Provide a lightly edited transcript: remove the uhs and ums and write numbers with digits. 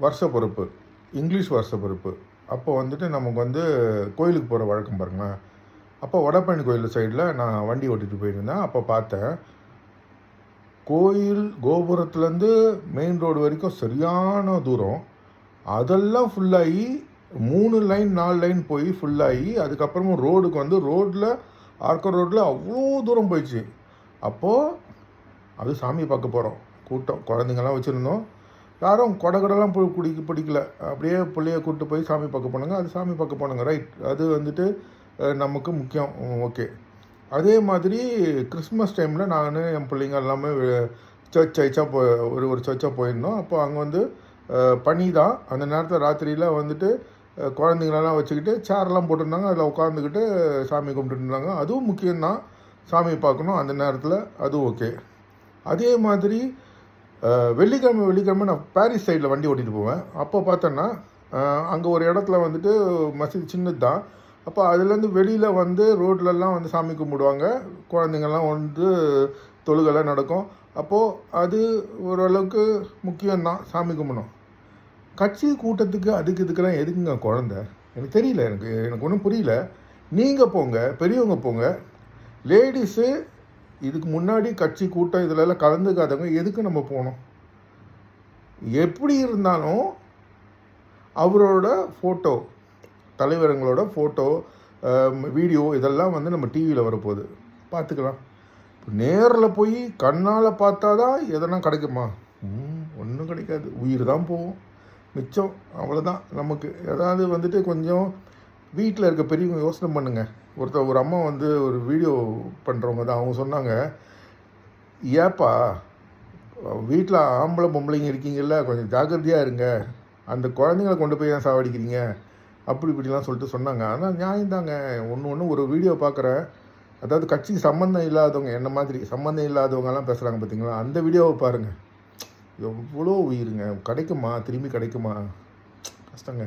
வருஷ பொறுப்பு, இங்கிலீஷ் வருஷ பொறுப்பு. அப்போ வந்துட்டு நமக்கு வந்து கோயிலுக்கு போகிற வழக்கம் பாருங்களேன். அப்போ வடபழனி கோயில் சைடில் நான் வண்டி ஓட்டிகிட்டு போயிருந்தேன். அப்போ பார்த்தேன், கோயில் கோபுரத்துலேருந்து மெயின் ரோடு வரைக்கும் சரியான தூரம். அதெல்லாம் ஃபுல்லாகி 3 லைன் 4 லைன் போய் ஃபுல்லாகி அதுக்கப்புறமும் ரோடுக்கு வந்து ரோட்டில் ஆர்கோ ரோட்டில் அவ்வளோ தூரம் போயிடுச்சு. அப்போது அது சாமி பார்க்க போகிறோம். கூட்டம் குழந்தைங்கள்லாம் வச்சுருந்தோம். யாரும் கொடகடலாம் போய் பிடிக்கல. அப்படியே பிள்ளைய கூப்பிட்டு போய் சாமி பார்க்க போனாங்க. அது சாமி பார்க்க போனாங்க, ரைட். அது வந்துட்டு நமக்கு முக்கியம், ஓகே. அதே மாதிரி கிறிஸ்மஸ் டைமில் நான் என் பிள்ளைங்க எல்லாமே சர்ச்சாக ஒரு சர்ச்சாக போயிருந்தோம். அப்போ அங்கே வந்து பனி தான். அந்த நேரத்தில் ராத்திரியில் வந்துட்டு குழந்தைங்களெல்லாம் வச்சுக்கிட்டு சேர்லாம் போட்டிருந்தாங்க. அதில் உட்காந்துக்கிட்டு சாமி கும்பிட்டுட்டு இருந்தாங்க. அதுவும் முக்கியம்தான், சாமி பார்க்கணும் அந்த நேரத்தில், அது ஓகே. அதே மாதிரி வெள்ளிக்கிழமை நான் பாரிஸ் சைடில் வண்டி ஓட்டிகிட்டு போவேன். அப்போ பார்த்தோன்னா அங்கே ஒரு இடத்துல வந்துட்டு மசூதி சின்னது தான். அப்போ அதுலேருந்து வெளியில் வந்து ரோட்லலாம் வந்து சாமி கும்பிடுவாங்க. குழந்தைங்கள்லாம் வந்து தொழுகெல்லாம் நடக்கும். அப்போது அது ஓரளவுக்கு முக்கியம்தான், சாமி கும்பிடணும். கட்சி கூட்டத்துக்கு அதுக்கு இதுக்கெல்லாம் எதுக்குங்க குழந்த? எனக்கு தெரியல, எனக்கு ஒன்றும் புரியல. நீங்கள் போங்க, பெரியவங்க போங்க. லேடிஸு இதுக்கு முன்னாடி கட்சி கூட்டம் இதிலெல்லாம் கலந்துக்காதவங்க எதுக்கு நம்ம போகணும்? எப்படி இருந்தாலும் அவரோட ஃபோட்டோ, தலைவருங்களோட ஃபோட்டோ, வீடியோ இதெல்லாம் வந்து நம்ம டிவியில் வரப்போகுது, பார்த்துக்கலாம். இப்போ நேரில் போய் கண்ணால் பார்த்தா தான் எதனா கிடைக்குமா? ஒன்றும் கிடைக்காது. உயிர் தான் போகும் மிச்சம், அவ்வளோதான். நமக்கு ஏதாவது வந்துட்டு கொஞ்சம் வீட்டில் இருக்க பெரியவங்க யோசனை பண்ணுங்கள். ஒரு அம்மா வந்து ஒரு வீடியோ பண்ணுறவங்க தான். அவங்க சொன்னாங்க, ஏப்பா வீட்டில் ஆம்பளை பொம்பளைங்க இருக்கீங்கல்ல, கொஞ்சம் ஜாக்கிரதையாக இருங்க, அந்த குழந்தைங்கள கொண்டு போய் ஏன் சாவடிக்கிறீங்க, அப்படி இப்படிலாம் சொல்லிட்டு சொன்னாங்க. ஆனால் நியாயம்தாங்க. ஒன்று ஒரு வீடியோ பார்க்குறேன், அதாவது கட்சிக்கு சம்மந்தம் இல்லாதவங்க, என்ன மாதிரி சம்மந்தம் இல்லாதவங்கலாம் பேசுகிறாங்க பார்த்தீங்களா, அந்த வீடியோவை பாருங்கள். எவ்வளோ உயிருங்க கிடைக்குமா? திரும்பி கிடைக்குமா? கஷ்டங்க.